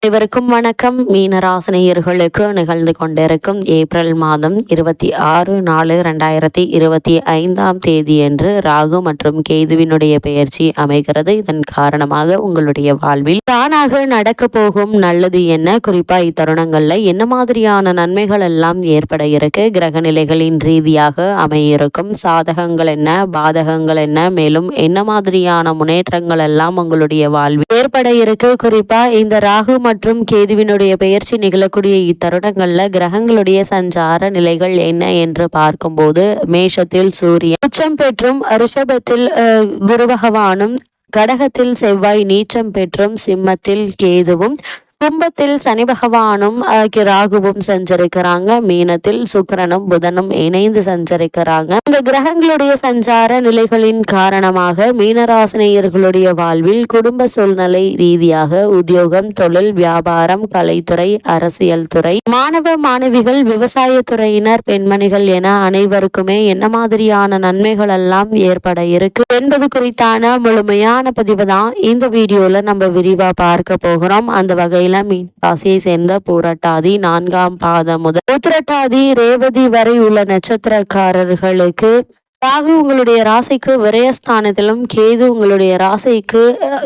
அனைவருக்கும் வணக்கம். மீனராசினியர்களுக்கு நிகழ்ந்து கொண்டிருக்கும் ஏப்ரல் மாதம் 26/4/2025 என்று ராகு மற்றும் கேதுவினுடைய பெயர்ச்சி அமைகிறது. இதன் காரணமாக உங்களுடைய வாழ்வில் தானாக நடக்க போகும் நல்லது என்ன, குறிப்பா இத்தருணங்கள்ல என்ன மாதிரியான நன்மைகள் எல்லாம் ஏற்பட இருக்கு, கிரக நிலைகளின் ரீதியாக அமையிருக்கும் சாதகங்கள் என்ன, பாதகங்கள் என்ன, மேலும் என்ன மாதிரியான முன்னேற்றங்கள் எல்லாம் உங்களுடைய வாழ்வில் ஏற்பட இருக்கு. குறிப்பா இந்த ராகு மற்றும் கேதுவினுடைய பெயர்ச்சி நிகழக்கூடிய இத்தருணங்கள்ல கிரகங்களுடைய சஞ்சார நிலைகள் என்ன என்று பார்க்கும்போது, மேஷத்தில் சூரியன் உச்சம் பெற்றும், ரிஷபத்தில் குரு பகவானும், கடகத்தில் செவ்வாய் நீச்சம் பெற்றும், சிம்மத்தில் கேதுவும், கும்பத்தில் சனி பகவானும் ராகுவும் சஞ்சரிக்கிறாங்க. மீனத்தில் சுக்கிரனும் புதனும் இணைந்து சஞ்சரிக்கிறாங்க. இந்த கிரகங்களுடைய சஞ்சார நிலைகளின் காரணமாக மீனராசினியர்களுடைய வாழ்வில் குடும்ப சூழ்நிலை ரீதியாக உத்தியோகம், தொழில், வியாபாரம், கலைத்துறை, அரசியல் துறை, மாணவ மாணவிகள், விவசாய துறையினர், பெண்மணிகள் என அனைவருக்குமே என்ன மாதிரியான நன்மைகள் எல்லாம் ஏற்பட இருக்கு என்பது குறித்தான முழுமையான பதிவு தான் இந்த வீடியோல நம்ம விரிவா பார்க்க போகிறோம். அந்த வகையில் மீன் ராசியை சேர்ந்த பூரட்டாதி 4ஆம் பாதம் முதல் உத்திரட்டாதி ரேவதி வரை உள்ள நட்சத்திரக்காரர்களுக்கு ராகு உங்களுடைய ராசிக்கு விரயஸ்தானத்திலும், கேது உங்களுடைய ராசிக்கு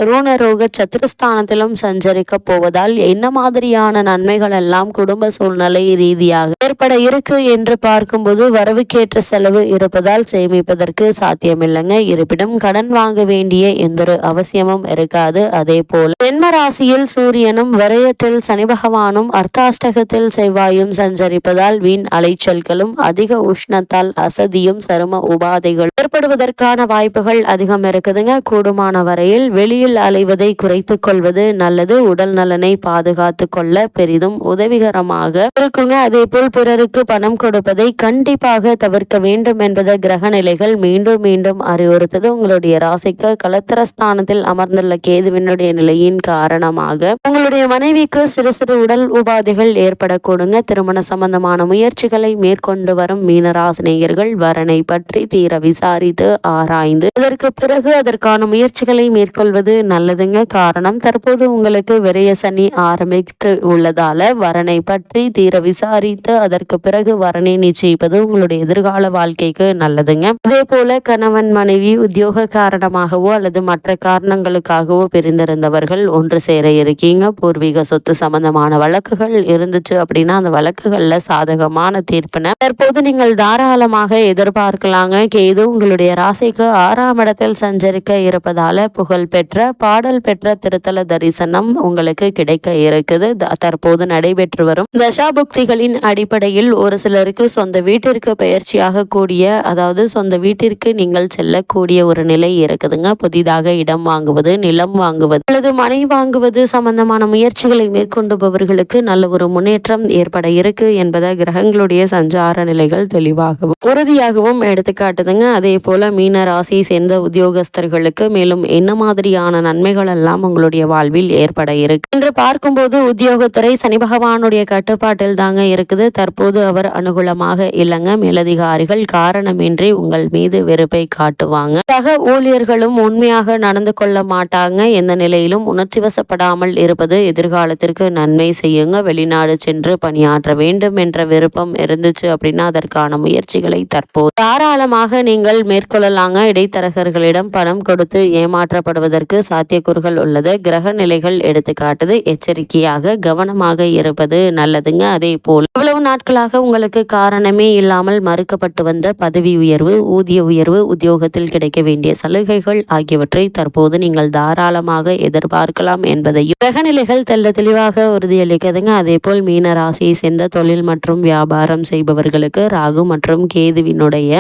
ருணரோக சத்துருஸ்தானத்திலும் சஞ்சரிக்க போவதால் என்ன மாதிரியான நன்மைகள் எல்லாம் குடும்ப சூழ்நிலை ரீதியாக ஏற்பட இருக்கு என்று பார்க்கும்போது, வரவுக்கேற்ற செலவு இருப்பதால் சேமிப்பதற்கு சாத்தியமில்லைங்க. இருப்பினும் கடன் வாங்க வேண்டிய எந்த ஒரு அவசியமும் இருக்காது. அதே போல ஜென்ம ராசியில் சூரியனும், விரயத்தில் சனி பகவானும், அர்த்தாஷ்டகத்தில் செவ்வாயும் சஞ்சரிப்பதால் வீண் அலைச்சல்களும், அதிக உஷ்ணத்தால் அசதியும், சரும உபாதைகள் ஏற்படுவதற்கான வாய்ப்புகள் அதிகம் இருக்குதுங்க. கூடுமான வரையில் வெளியில் அலைவதை குறைத்துக் கொள்வது நல்லது. உடல் நலனை பாதுகாத்து கொள்ள பெரிதும் உதவிகரமாக இருக்குங்க. அதே போல் பிறருக்கு பணம் கொடுப்பதை கண்டிப்பாக தவிர்க்க வேண்டும் என்பதை கிரக நிலைகள் மீண்டும் மீண்டும் அறிவுறுத்தது. உங்களுடைய ராசிக்கு கலத்திரஸ்தானத்தில் அமர்ந்துள்ள கேதுவினுடைய நிலையின் காரணமாக உங்களுடைய மனைவிக்கு சிறு சிறு உடல் உபாதைகள் ஏற்படக்கூடுங்க. திருமண சம்பந்தமான முயற்சிகளை மேற்கொண்டு வரும் மீனராசினியர்கள் வரனை பற்றி தீர விசாரித்து ஆராய்ந்து அதற்கு பிறகு அதற்கான முயற்சிகளை மேற்கொள்வது நல்லதுங்க. காரணம், தற்போது உங்களுக்கு விரய சனி ஆரம்பித்து உள்ளதால வரனை பற்றி தீர விசாரித்து அதற்கு பிறகு வரனை நிச்சயிப்பது உங்களுடைய எதிர்கால வாழ்க்கைக்கு நல்லதுங்க. அதே போல கணவன் மனைவி உத்தியோக காரணமாகவோ அல்லது மற்ற காரணங்களுக்காகவோ பிரிந்திருந்தவர்கள் ஒன்று சேர இருக்கீங்க. பூர்வீக சொத்து சம்பந்தமான வழக்குகள் இருந்துச்சு அப்படின்னா அந்த வழக்குகள்ல சாதகமான தீர்ப்பினை தற்போது நீங்கள் தாராளமாக எதிர்பார்க்கலாங்க. கேது உங்களுடைய ராசிக்கு 6ஆம் இடத்தில் சஞ்சரிக்க இருப்பதால புகழ் பெற்ற, பாடல் பெற்ற திருத்தல தரிசனம் உங்களுக்கு கிடைக்க இருக்குது. தற்போது நடைபெற்று வரும் தசாபுக்திகளின் அடிப்படையில் ஒரு சிலருக்கு சொந்த வீட்டிற்கு பயிற்சியாக கூடிய, அதாவது சொந்த வீட்டிற்கு நீங்கள் செல்லக்கூடிய ஒரு நிலை இருக்குதுங்க. புதிதாக இடம் வாங்குவது, நிலம் வாங்குவது அல்லது மனை வாங்குவது சம்பந்தமான முயற்சிகளை மேற்கொண்டுபவர்களுக்கு நல்ல ஒரு முன்னேற்றம் ஏற்பட இருக்கு என்பதை கிரகங்களுடைய சஞ்சார நிலைகள் தெளிவாகவும் உறுதியாகவும் எடுத்துக்காட்டுதுங்க. அதே போல மீன ராசியை சேர்ந்த உத்தியோகஸ்தர்களுக்கு மேலும் என்ன மாதிரியான நன்மைகள் எல்லாம் உங்களுடைய வாழ்வில் ஏற்பட இருக்கு என்று பார்க்கும்போது, உத்தியோகத்துறை சனி பகவானுடைய கட்டுப்பாட்டில் தாங்க இருக்குது. தற்போது அவர் அனுகூலமாக இல்லைங்க. மேலதிகாரிகள் காரணமின்றி உங்கள் மீது வெறுப்பை காட்டுவாங்க. சக ஊழியர்களும் உண்மையாக நடந்து கொள்ள மாட்டாங்க. எந்த நிலையிலும் உணர்ச்சி வசப்படாமல் இருப்பது எதிர்காலத்திற்கு நன்மை செய்யுங்க. வெளிநாடு சென்று பணியாற்ற வேண்டும் என்ற விருப்பம் இருந்துச்சு அப்படின்னா அதற்கான முயற்சிகளை தற்போது தாராளமாக நீங்கள் மேற்கொள்ளலாங்க. இடைத்தரகர்களிடம் பணம் கொடுத்து ஏமாற்றப்படுவதற்கு சாத்தியக்கூறுகள் உள்ளது. கிரக நிலைகள் எடுத்துக்காட்டுது. எச்சரிக்கையாக கவனமாக இருப்பது நல்லதுங்க. அதே போல் இவ்வளவு நாட்களாக உங்களுக்கு காரணமே இல்லாமல் மறுக்கப்பட்டு வந்த பதவி உயர்வு, ஊதிய உயர்வு, உத்தியோகத்தில் கிடைக்க வேண்டிய சலுகைகள் ஆகியவற்றை தற்போது நீங்கள் தாராளமாக எதிர்பார்க்கலாம் என்பதையும் கிரக நிலைகள் தெளிவாக உறுதியளிக்குதுங்க. அதே போல் மீன ராசியை சேர்ந்த தொழில் மற்றும் வியாபாரம் செய்பவர்களுக்கு ராகு மற்றும் கேதுவினுடைய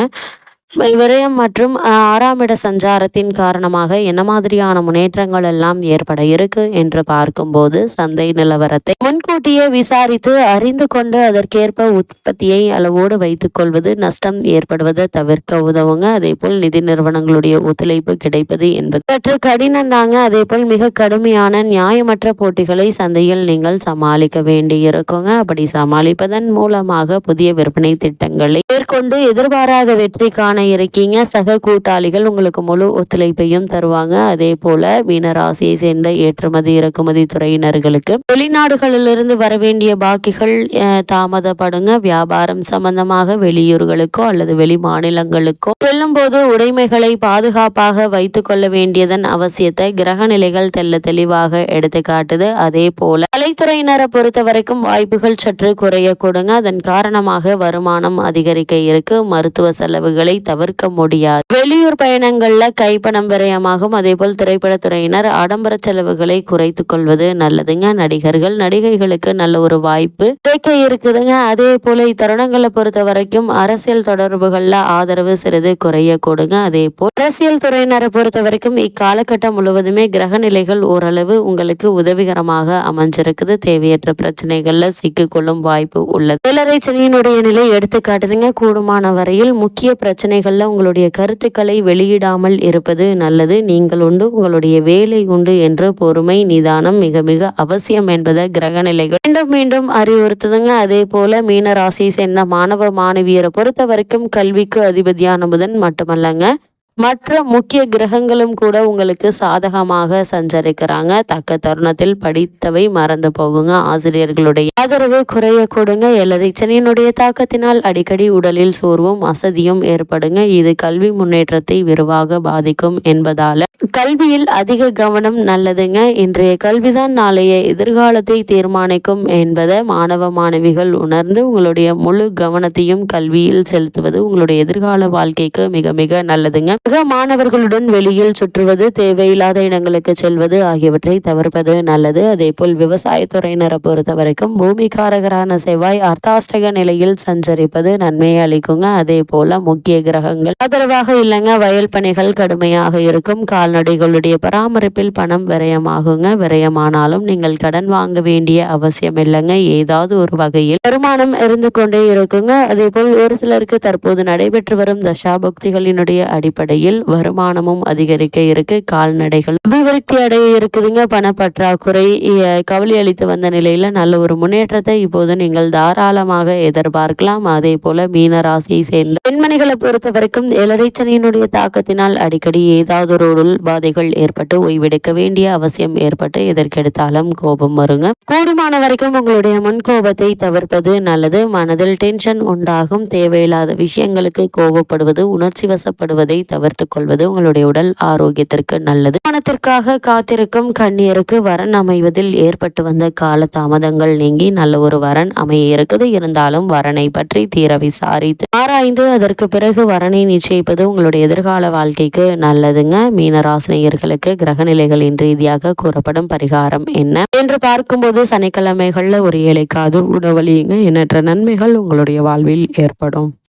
விரயம் மற்றும் 6ஆம் இட சஞ்சாரத்தின் காரணமாக என்ன மாதிரியான முன்னேற்றங்கள் எல்லாம் ஏற்பட இருக்கு என்று பார்க்கும்போது, சந்தை நிலவரத்தை முன்கூட்டியே விசாரித்து அறிந்து கொண்டு அதற்கேற்ப உற்பத்தியை அளவோடு வைத்துக் கொள்வது நஷ்டம் ஏற்படுவதை தவிர்க்க உதவுங்க. அதே போல் நிதி நிறுவனங்களுடைய ஒத்துழைப்பு கிடைப்பது என்பது சற்று கடினம் தாங்க. அதே போல் மிக கடுமையான நியாயமற்ற போட்டிகளை சந்தையில் நீங்கள் சமாளிக்க வேண்டி இருக்குங்க. அப்படி சமாளிப்பதன் மூலமாக புதிய விற்பனை திட்டங்களை மேற்கொண்டு எதிர்பாராத வெற்றி காண தான் இருக்கீங்க. சக கூட்டாளிகள் உங்களுக்கு முழு ஒத்துழைப்பையும் தருவாங்க. அதே போல மீனராசியை சேர்ந்த ஏற்றுமதி இறக்குமதி துறையினர்களுக்கு வெளிநாடுகளிலிருந்து வர வேண்டிய பாக்கிகள் தாமதப்படுங்க. வியாபாரம் சம்பந்தமாக வெளியூர்களுக்கோ அல்லது வெளி மாநிலங்களுக்கோ செல்லும் போது உடைமைகளை பாதுகாப்பாக வைத்துக் கொள்ள வேண்டியதன் அவசியத்தை கிரக நிலைகள் தெல்ல தெளிவாக எடுத்து காட்டுது. அதே போல கலைத்துறையினரை பொறுத்த வரைக்கும் வாய்ப்புகள் சற்று குறைய கொடுங்க. அதன் காரணமாக வருமானம் அதிகரிக்க இருக்கு. மருத்துவ செலவுகளை தவிர்க்க முடியாது. வெளியூர் பயணங்கள்ல கைப்பணம் விரயமாகும். அதே போல் திரைப்படத்துறையினர் ஆடம்பர செலவுகளை குறைத்துக் கொள்வது நல்லதுங்க. நடிகர்கள் நடிகைகளுக்கு நல்ல ஒரு வாய்ப்பு கிடைக்க இருக்குதுங்க. அதே போல இத்தருணங்களை பொறுத்த வரைக்கும் அரசியல் தொடர்புகள்ல ஆதரவு சிறிது குறைய கொடுங்க. அதே போல் அரசியல் துறையினரை பொறுத்த வரைக்கும் இக்காலகட்டம் முழுவதுமே கிரக நிலைகள் ஓரளவு உங்களுக்கு உதவிகரமாக அமைஞ்சிருக்குது. தேவையற்ற பிரச்சனைகள்ல சிக்கிக்கொள்ளும் வாய்ப்பு உள்ளது. ஏழரை சனியினுடைய நிலை எடுத்து காட்டுதுங்க. கூடுமான வரையில் முக்கிய பிரச்சனைகள்ல உங்களுடைய கருத்துக்களை வெளியிடாமல் இருப்பது நல்லது. நீங்கள் உண்டு உங்களுடைய வேலை உண்டு என்று பொறுமை நிதானம் மிக மிக அவசியம் என்பதை கிரக நிலைகள் மீண்டும் மீண்டும் அறிவுறுத்துதுங்க. அதே போல மீன ராசியை சேர்ந்த மாணவ மாணவியரை பொறுத்த வரைக்கும் கல்விக்கு அதிபதியான புதன் மட்டுமல்லங்க மற்ற முக்கிய கிரகங்களும் கூட உங்களுக்கு சாதகமாக சஞ்சரிக்கிறாங்க. தக்க தருணத்தில் படித்தவை மறந்து போகுங்க. ஆசிரியர்களுடைய ஆதரவு குறைய கொடுங்க. ஏழரை சனியினுடைய தாக்கத்தினால் அடிக்கடி உடலில் சோர்வும் அசதியும் ஏற்படுங்க. இது கல்வி முன்னேற்றத்தை விரிவாக பாதிக்கும் என்பதால கல்வியில் அதிக கவனம் நல்லதுங்க. இன்றைய கல்விதான் நாளைய எதிர்காலத்தை தீர்மானிக்கும் என்பதை மாணவ மாணவிகள் உணர்ந்து உங்களுடைய முழு கவனத்தையும் கல்வியில் செலுத்துவது உங்களுடைய எதிர்கால வாழ்க்கைக்கு மிக மிக நல்லதுங்க. மாணவர்களுடன் வெளியில் சுற்றுவது தேவையில்லாத இடங்களுக்கு செல்வது ஆகியவற்றை தவிர்ப்பது நல்லது. அதே போல் விவசாயத்துறையினரை பொறுத்த வரைக்கும் பூமிக்காரகரான செவ்வாய் அர்த்தாஷ்டக நிலையில் சஞ்சரிப்பது நன்மையை அளிக்குங்க. அதே போல முக்கிய கிரகங்கள் ஆதரவாக இல்லைங்க. வயல் பணிகள் கடுமையாக இருக்கும். கால்நடைகளுடைய பராமரிப்பில் பணம் விரயமாகுங்க. விரயமானாலும் நீங்கள் கடன் வாங்க வேண்டிய அவசியம் இல்லைங்க. ஏதாவது ஒரு வகையில் வருமானம் இருந்து கொண்டே இருக்குங்க. அதே போல் ஒரு சிலருக்கு தற்போது நடைபெற்று வரும் தசாபக்திகளினுடைய அடிப்படையில் வருமானமும் அதிகரிக்க இருக்கு. கால்நடைகள் அபிவிருத்தி அடைய இருக்குதுங்க. பணப்பற்றாக்குறை கவலை அளித்து வந்த நிலையில நல்ல ஒரு முன்னேற்றத்தை இப்போது நீங்கள் தாராளமாக எதிர்பார்க்கலாம். அதே போல மீன ராசியை சேர்ந்த பெண்மணிகளை பொறுத்த வரைக்கும் ஏழரை சனியினுடைய தாக்கத்தினால் அடிக்கடி ஏதாவது ஒரு உடல் பாதைகள் ஏற்பட்டு ஓய்வெடுக்க வேண்டிய அவசியம் ஏற்பட்டு எதற்கெடுத்தாலும் கோபம் வருங்க. கூடுமான வரைக்கும் உங்களுடைய முன் கோபத்தை தவிர்ப்பது நல்லது. மனதில் டென்ஷன் உண்டாகும். தேவையில்லாத விஷயங்களுக்கு கோபப்படுவது உணர்ச்சி வசப்படுவதை தவிர்த்து கொள்வது உங்களுடைய உடல் ஆரோக்கியத்திற்கு நல்லது. மனத்திற்காக காத்திருக்கும் கண்ணியருக்கு வரன் அமைவதில் ஏற்பட்டு வந்த கால தாமதங்கள் நீங்கி நல்ல ஒரு வரன் அமைய இருக்குது. இருந்தாலும் வரனை பற்றி தீர விசாரித்து ஆராய்ந்து அதற்கு பிறகு வரனை நிச்சயிப்பது உங்களுடைய எதிர்கால வாழ்க்கைக்கு நல்லதுங்க. மீனராசினியர்களுக்கு கிரகநிலைகளின் ரீதியாக கூறப்படும் பரிகாரம் என்ன என்று பார்க்கும்போது சனிக்கிழமைகள்ல ஒரு ஏழைக்காது உணவளியுங்க. எண்ணற்ற நன்மைகள் உங்களுடைய வாழ்வில் ஏற்படும்.